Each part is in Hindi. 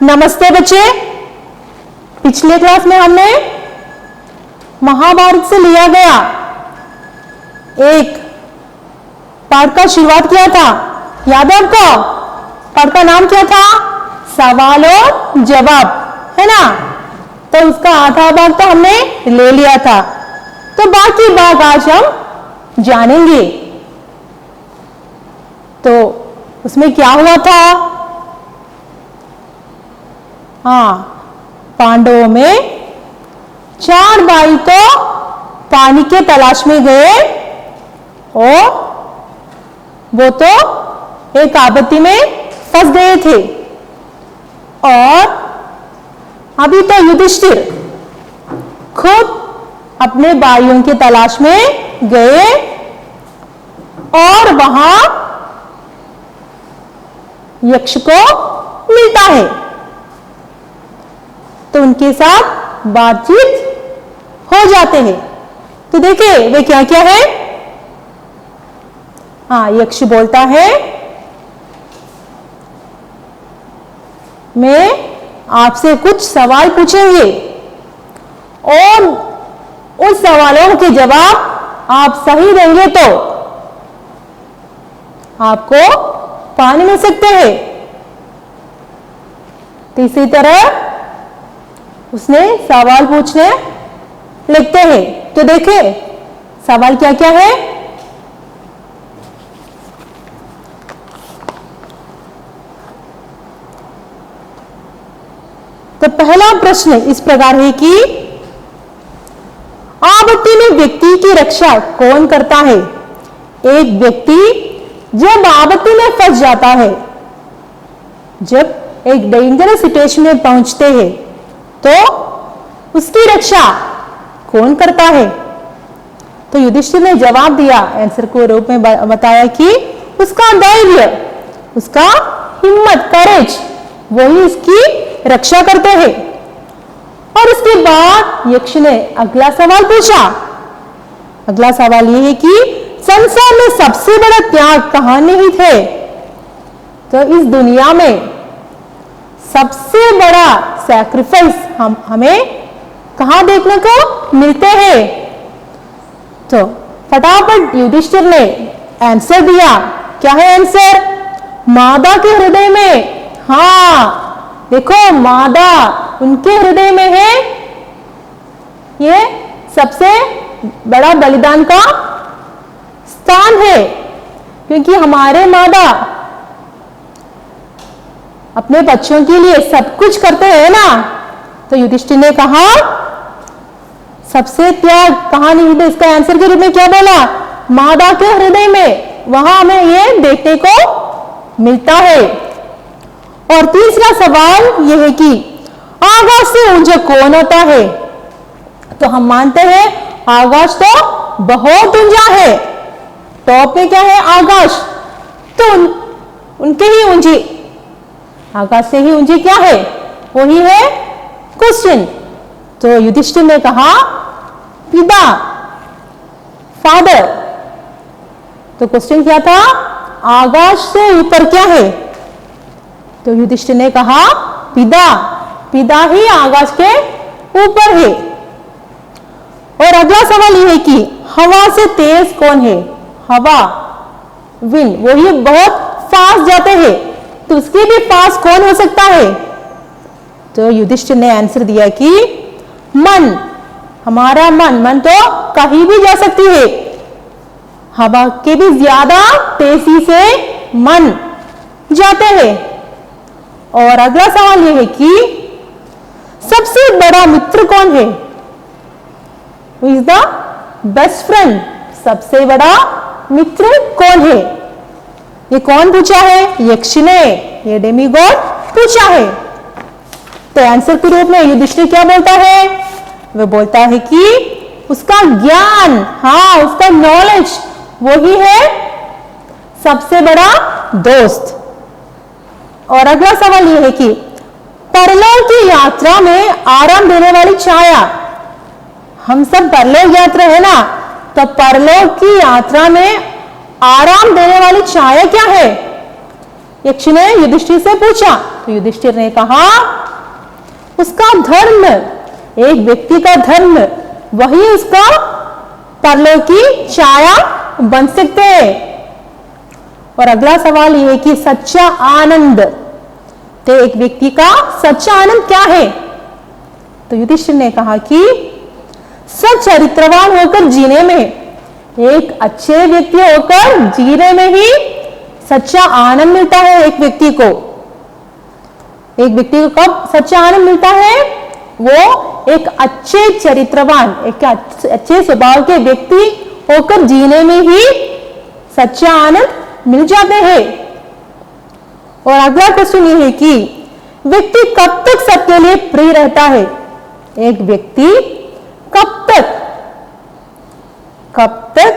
नमस्ते बच्चे। पिछले क्लास में हमने महाभारत से लिया गया एक पाठ का शुरुआत किया था। याद है आपको? पाठ का नाम क्या था? सवाल और जवाब, है ना? तो उसका आधा भाग तो हमने ले लिया था, तो बाकी भाग आज हम जानेंगे। तो उसमें क्या हुआ था? हाँ, पांडवों में 4 भाई तो पानी के तलाश में गए और वो तो एक आपत्ति में फंस गए थे। और अभी तो युधिष्ठिर खुद अपने भाइयों की तलाश में गए और वहां यक्ष को मिलता है, तो उनके साथ बातचीत हो जाते हैं। तो देखिए वे क्या क्या है। हाँ, यक्ष बोलता है, मैं आपसे कुछ सवाल पूछेंगे और उस सवालों के जवाब आप सही देंगे तो आपको पानी मिल सकते हैं। तो इसी तरह उसने सवाल पूछने लिखते हैं। तो देखिए सवाल क्या क्या है। तो पहला प्रश्न इस प्रकार है कि आपत्ति में व्यक्ति की रक्षा कौन करता है? एक व्यक्ति जब आपत्ति में फंस जाता है, जब एक डेंजरस सिचुएशन में पहुंचते हैं, तो उसकी रक्षा कौन करता है? तो युधिष्ठिर ने जवाब दिया, आंसर को रूप में बताया कि उसका धैर्य, उसका हिम्मत, करेज, वही इसकी रक्षा करते हैं। और उसके बाद यक्ष ने अगला सवाल पूछा। अगला सवाल यह है कि संसार में सबसे बड़ा त्याग कहां निहित है? तो इस दुनिया में सबसे बड़ा सैक्रिफाइस हमें कहां देखने को मिलते हैं? तो फटाफट युधिष्ठिर ने आंसर दिया। क्या है आंसर? मादा के हृदय में। हाँ देखो, मादा उनके हृदय में है ये सबसे बड़ा बलिदान का स्थान है, क्योंकि हमारे मादा अपने बच्चों के लिए सब कुछ करते हैं ना। तो युधिष्ठिर ने कहा सबसे त्याग कहां निहित है? इसका आंसर के रूप में क्या बोला? मादा के हृदय में, वहां हमें ये देखने को मिलता है। और तीसरा सवाल यह है कि आकाश से ऊंचा कौन होता है? तो हम मानते हैं आकाश तो बहुत ऊंचा है। टॉप में क्या है? आकाश। तो उनके ही ऊंची, आकाश से ही ऊंची क्या है? वही है क्वेश्चन। तो युधिष्ठिर ने कहा पिता, फादर। तो क्वेश्चन क्या था? आकाश से ऊपर क्या है? तो युधिष्ठिर ने कहा पिता, पिता ही आकाश के ऊपर है। और अगला सवाल यह है कि हवा से तेज कौन है? हवा, विंड, वही बहुत फास्ट जाते हैं, तो उसके भी पास कौन हो सकता है? तो युधिष्ठिर ने आंसर दिया कि मन, हमारा मन। मन तो कहीं भी जा सकती है, हवा के भी ज्यादा तेजी से मन जाते हैं। और अगला सवाल यह है कि सबसे बड़ा मित्र कौन है? Who is the best friend? सबसे बड़ा मित्र कौन है? ये कौन पूछा है? यक्ष ने, ये डेमीगॉड पूछा है। तो आंसर के रूप में युधिष्ठिर क्या बोलता है? वह बोलता है कि उसका ज्ञान, हाँ उसका नॉलेज, वही है सबसे बड़ा दोस्त। और अगला सवाल यह है कि परलोक की यात्रा में आराम देने वाली छाया, हम सब परलोक यात्रा है ना, तो परलोक की यात्रा में आराम देने वाली छाया क्या है? यक्ष ने युधिष्ठिर से पूछा। तो युधिष्ठिर ने कहा उसका धर्म, एक व्यक्ति का धर्म वही उसका परलोक की छाया बन सकते हैं। और अगला सवाल यह है कि सच्चा आनंद, तो एक व्यक्ति का सच्चा आनंद क्या है? तो युधिष्ठिर ने कहा कि सच्चरित्रवान होकर जीने में, एक अच्छे व्यक्ति होकर जीने में ही सच्चा आनंद मिलता है। एक व्यक्ति को कब सच्चा आनंद मिलता है? वो एक अच्छे चरित्रवान, एक अच्छे स्वभाव के व्यक्ति होकर जीने में ही सच्चा आनंद मिल जाते हैं। और अगला क्वेश्चन ये है कि व्यक्ति कब तक सबके लिए प्रिय रहता है? एक व्यक्ति कब तक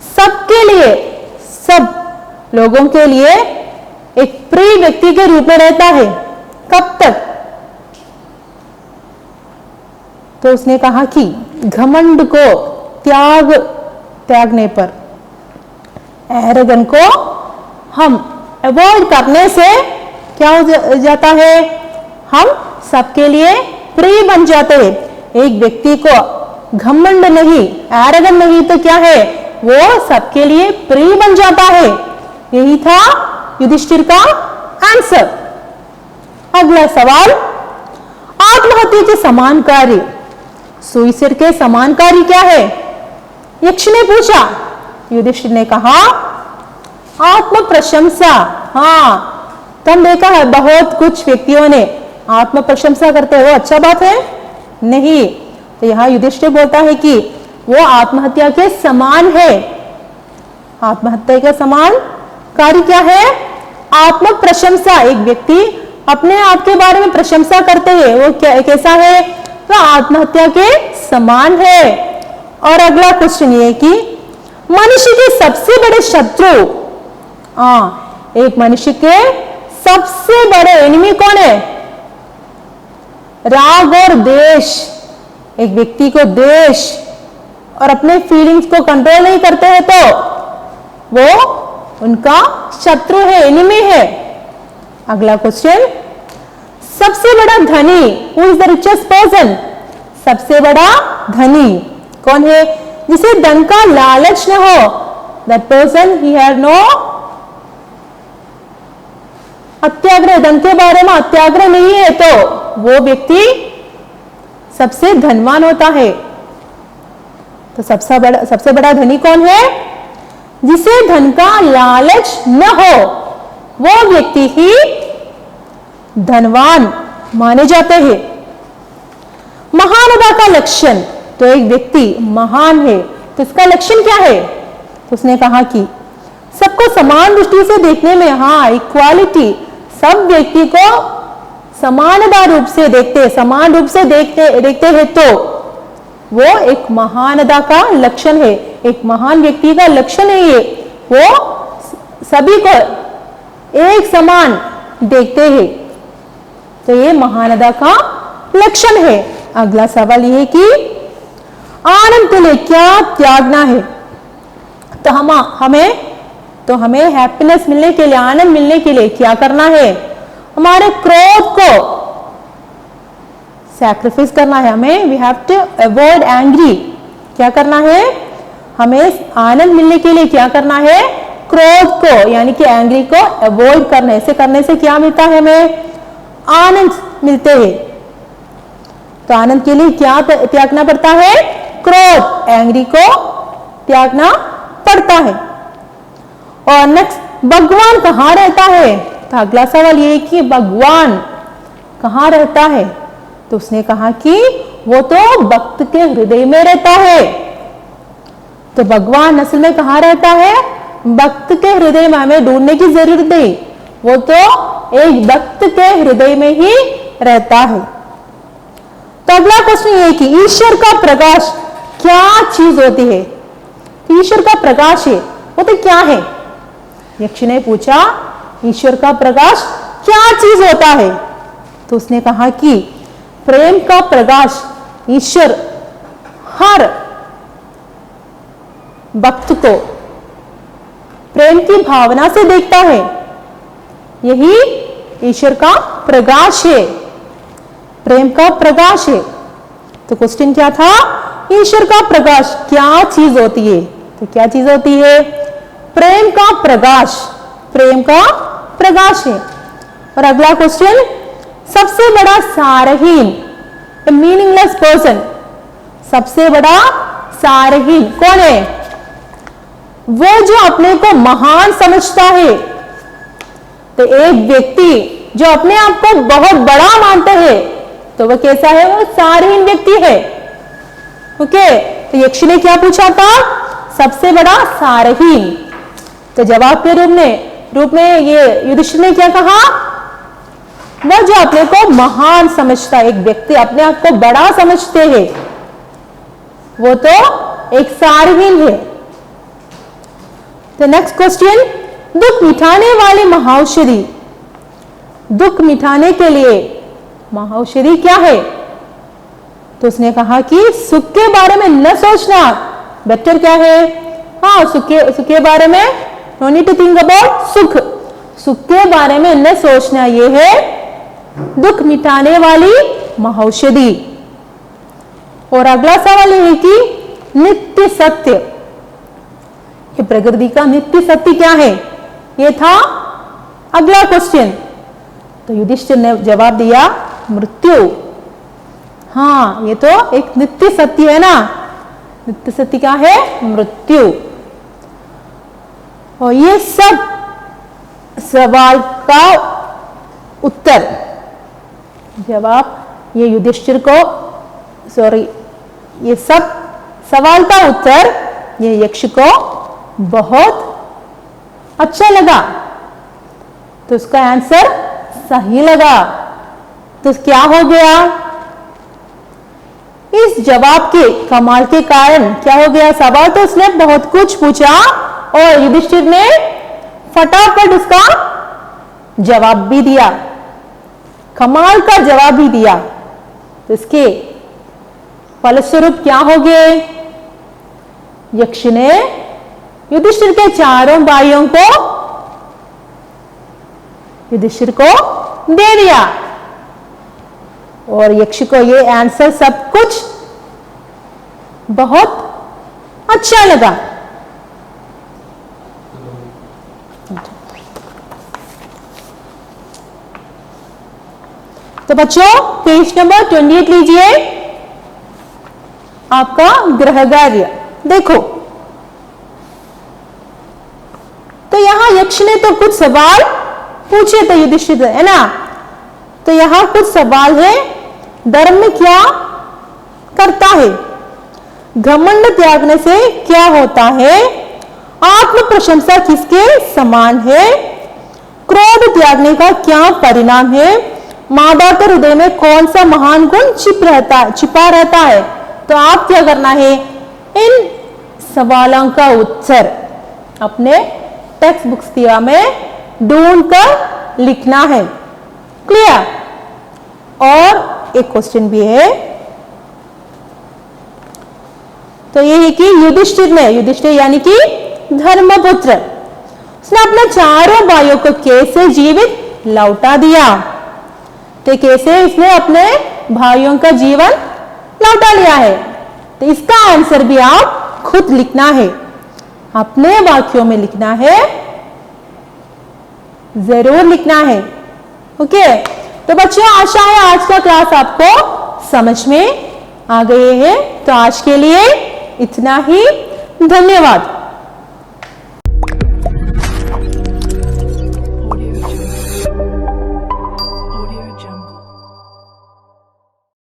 सबके लिए, सब लोगों के लिए एक प्रिय व्यक्ति के रूप में रहता है? कब तक? तो उसने कहा कि घमंड को त्यागने पर, एरोगेंस को हम अवॉइड करने से क्या हो जाता है? हम सबके लिए प्रिय बन जाते हैं। एक व्यक्ति को घमंड नहीं, एरोगेंस नहीं तो क्या है? वो सबके लिए प्रिय बन जाता है। यही था युधिष्ठिर का आंसर। अगला सवाल, आत्महत्या के समान कार्य, सुइसाइड के समान कार्य क्या है? यक्ष ने पूछा। युधिष्ठिर ने कहा आत्म प्रशंसा। हाँ, तुम देखा है बहुत कुछ व्यक्तियों ने आत्म प्रशंसा करते हैं, वो अच्छा बात है नहीं। तो यहां युधिष्ठिर बोलता है कि वो आत्महत्या के समान है। आत्महत्या के समान कार्य क्या है? आत्म प्रशंसा। एक व्यक्ति अपने आप के बारे में प्रशंसा करते हैं, वो कैसा है? तो आत्महत्या के समान है। और अगला क्वेश्चन ये कि मनुष्य के सबसे बड़े शत्रु, एक मनुष्य के सबसे बड़े एनिमी कौन है? राग और द्वेष। एक व्यक्ति को द्वेष और अपने फीलिंग्स को कंट्रोल नहीं करते हैं तो वो उनका शत्रु है, एनिमी है। अगला क्वेश्चन, सबसे बड़ा धनी, who is the richest person? सबसे बड़ा धनी कौन है? जिसे धन का लालच न हो, that person he have no अत्याग्रह, धन के बारे में अत्याग्रह नहीं है तो वो व्यक्ति सबसे धनवान होता है। तो सबसे बड़ा धनी कौन है? जिसे धन का लालच न हो, वो व्यक्ति ही धनवान माने जाते हैं। महानता का लक्षण, तो एक व्यक्ति महान है तो इसका लक्षण क्या है? तो उसने कहा कि सबको समान दृष्टि से देखने में, हाँ इक्वालिटी, सब व्यक्ति को समानता रूप से देखते, समान रूप से देखते हैं तो वो एक महानता का लक्षण है। एक महान व्यक्ति का लक्षण है ये, वो सभी को एक समान देखते हैं, तो ये महानता का लक्षण है। अगला सवाल ये है कि आनंद के लिए क्या त्यागना है? तो हमें हैप्पीनेस मिलने के लिए, आनंद मिलने के लिए क्या करना है? हमारे क्रोध को सैक्रिफाइस करना है। हमें we have to avoid angry. क्या करना है? हमें आनंद मिलने के लिए क्या करना है? क्रोध को यानी कि एंग्री को अवॉइड करना है। ऐसे करने से क्या मिलता है? हमें आनंद मिलते हैं। तो आनंद के लिए क्या त्यागना पड़ता है? क्रोध, एंग्री को त्यागना पड़ता है। और नेक्स्ट, भगवान कहाँ रहता है? तो अगला सवाल ये है कि भगवान कहाँ रहता है? तो उसने कहा कि वो तो भक्त के हृदय में रहता है। तो भगवान असल में कहाँ रहता है? भक्त के हृदय में। हमें ढूंढने की जरूरत नहीं, वो तो एक भक्त के हृदय में ही रहता है। तो अगला प्रश्न ये है कि ईश्वर का प्रकाश क्या चीज होती है? ईश्वर का प्रकाश है वो तो क्या है? यक्ष ने पूछा ईश्वर का प्रकाश क्या चीज होता है? तो उसने कहा कि प्रेम का प्रकाश ईश्वर हर भक्त को प्रेम की भावना से देखता है। यही ईश्वर का प्रकाश है, प्रेम का प्रकाश है। तो क्वेश्चन क्या था, ईश्वर का प्रकाश क्या चीज होती है? तो क्या चीज होती है? प्रेम का प्रकाश, प्रेम का प्रकाश है। और अगला क्वेश्चन, सबसे बड़ा सारहीन, ए मीनिंगलेस पर्सन, सबसे बड़ा सारहीन कौन है? वो जो अपने को महान समझता है। तो एक व्यक्ति जो अपने आप को बहुत बड़ा मानता है तो वह कैसा है? वो सारहीन व्यक्ति है। ओके, तो यक्ष ने क्या पूछा था? सबसे बड़ा सारहीन। तो जवाब के रूप में ये युधिष्ठिर ने क्या कहा? वह जो अपने को महान समझता है, एक व्यक्ति अपने आप को बड़ा समझते हैं, वो तो एक सारहीन है। तो नेक्स्ट क्वेश्चन, दुख मिटाने वाली महाऔषधि, दुख मिटाने के लिए महाऔषधि क्या है? तो उसने कहा कि सुख के बारे में न सोचना बेटर क्या है? हाँ, सुख के बारे में no need to think about सुख, सुख के बारे में न सोचना, ये है दुख मिटाने वाली महाऔषधि। और अगला सवाल ये है कि नित्य सत्य, ये प्रकृति का नित्य सत्य क्या है? ये था अगला क्वेश्चन। तो युधिष्ठिर ने जवाब दिया मृत्यु। हाँ, ये तो एक नित्य सत्य है ना, नित्य सत्य क्या है? मृत्यु। और ये सब सवाल का उत्तर, जवाब ये युधिष्ठिर को, सॉरी, ये सब सवाल का उत्तर ये यक्ष को बहुत अच्छा लगा, तो उसका आंसर सही लगा। तो क्या हो गया? इस जवाब के कमाल के कारण क्या हो गया? सवाल तो उसने बहुत कुछ पूछा और युधिष्ठिर ने फटाफट उसका जवाब भी दिया, कमाल का जवाब भी दिया। तो इसके फलस्वरूप क्या हो गए? यक्ष ने युधिष्ठिर के चारों भाइयों को युधिष्ठिर को दे दिया और यक्ष को ये आंसर सब कुछ बहुत अच्छा लगा। तो बच्चों पेज नंबर 28 लीजिए, आपका गृह कार्य देखो। तो यहां यक्ष ने तो कुछ सवाल पूछे थे युधिष्ठिर, है ना? तो यहां कुछ सवाल है, धर्म क्या करता है? घमंड त्यागने से क्या होता है? आत्म प्रशंसा किसके समान है? क्रोध त्यागने का क्या परिणाम है? मादा के हृदय में कौन सा महान गुण छिपा रहता है? तो आप क्या करना है? इन सवालों का उत्तर अपने टेक्स्ट बुक्स में ढूंढ कर लिखना है। क्लियर? और एक क्वेश्चन भी है, तो ये है कि युधिष्ठिर यानी कि धर्मपुत्र, उसने अपने चारों भाइयों को कैसे जीवित लौटा दिया? तो कैसे इसने अपने भाइयों का जीवन लौटा लिया है? तो इसका आंसर भी आप खुद लिखना है, अपने वाक्यों में लिखना है, जरूर लिखना है। ओके, तो बच्चों आशा है आज का क्लास आपको समझ में आ गई है। तो आज के लिए इतना ही, धन्यवाद।